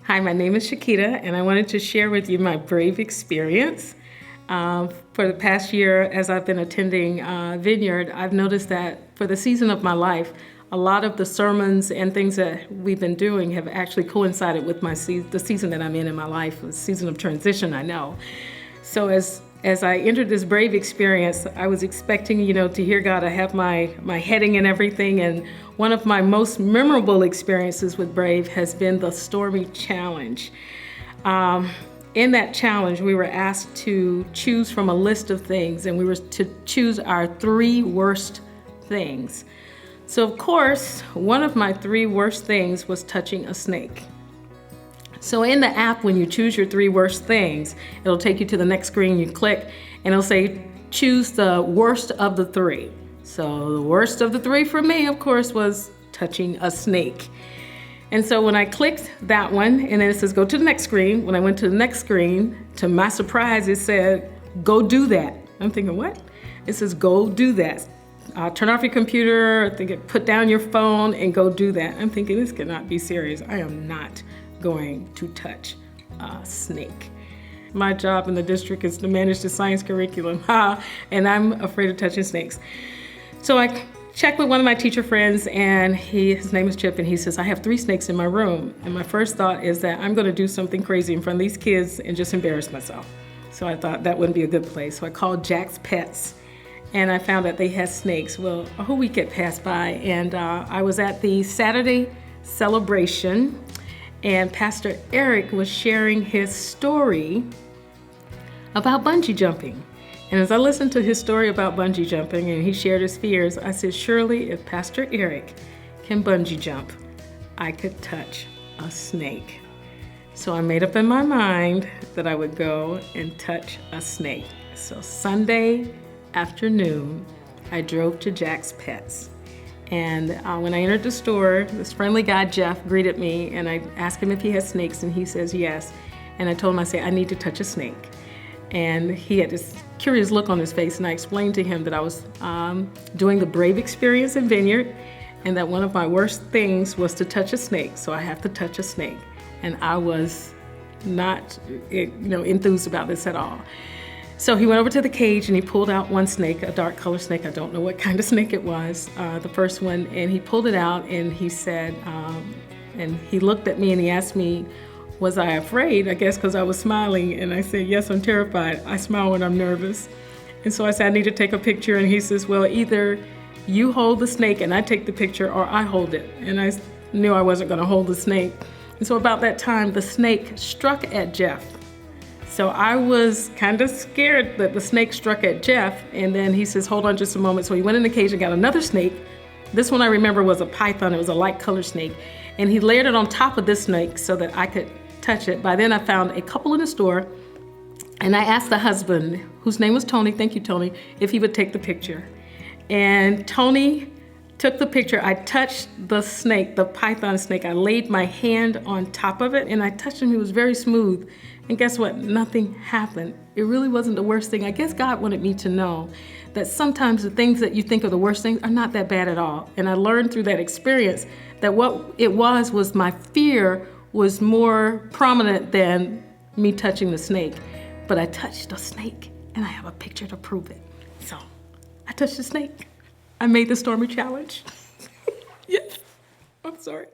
Hi, my name is Chiquita, and I wanted to share with you my Brave experience. For the past year, as I've been attending Vineyard, I've noticed that for the season of my life, a lot of the sermons and things that we've been doing have actually coincided with the season that I'm in my life, a season of transition, I know. So as I entered this Brave experience, I was expecting, to hear God. I have my heading and everything, and one of my most memorable experiences with Brave has been the Stormy challenge. In that challenge, we were asked to choose from a list of things, and we were to choose our 3 worst things. So of course, one of my 3 worst things was touching a snake. So in the app, when you choose your 3 worst things, it'll take you to the next screen, you click, and it'll say, choose the worst of the 3. So the worst of the 3 for me, of course, was touching a snake. And so when I clicked that one, and then it says, go to the next screen. When I went to the next screen, to my surprise, it said, go do that. I'm thinking, what? It says, go do that. Turn off your computer, put down your phone, and go do that. I'm thinking, this cannot be serious. I am not going to touch a snake. My job in the district is to manage the science curriculum, and I'm afraid of touching snakes. So I checked with one of my teacher friends, and his name is Chip, and he says, I have 3 snakes in my room. And my first thought is that I'm gonna do something crazy in front of these kids and just embarrass myself. So I thought that wouldn't be a good place. So I called Jack's Pets, and I found that they had snakes. Well, a whole week had passed by, and I was at the Saturday celebration, and Pastor Eric was sharing his story about bungee jumping. And as I listened to his story about bungee jumping and he shared his fears, I said, surely if Pastor Eric can bungee jump, I could touch a snake. So I made up in my mind that I would go and touch a snake. So Sunday afternoon, I drove to Jack's Pets. And when I entered the store, this friendly guy, Jeff, greeted me, and I asked him if he had snakes, and he says yes. And I told him, I need to touch a snake. And he had this curious look on his face, and I explained to him that I was doing the Brave experience in Vineyard, and that one of my worst things was to touch a snake, so I have to touch a snake. And I was not enthused about this at all. So he went over to the cage and he pulled out one snake, a dark colored snake. I don't know what kind of snake it was, the first one. And he pulled it out and he said, and he looked at me and he asked me, was I afraid? I guess because I was smiling. And I said, yes, I'm terrified. I smile when I'm nervous. And so I said, I need to take a picture. And he says, well, either you hold the snake and I take the picture, or I hold it. And I knew I wasn't going to hold the snake. And so about that time, the snake struck at Jeff. So I was kind of scared that the snake struck at Jeff, and then he says, hold on just a moment. So he went in the cage and got another snake. This one I remember was a python. It was a light colored snake. And he layered it on top of this snake so that I could touch it. By then I found a couple in the store, and I asked the husband, whose name was Tony, thank you, Tony, if he would take the picture. And Tony took the picture. I touched the snake, the python snake. I laid my hand on top of it, and I touched him. He was very smooth. And guess what? Nothing happened. It really wasn't the worst thing. I guess God wanted me to know that sometimes the things that you think are the worst things are not that bad at all. And I learned through that experience that what it was my fear was more prominent than me touching the snake. But I touched the snake, and I have a picture to prove it. So I touched the snake. I made the Stormy challenge. Yes, I'm sorry.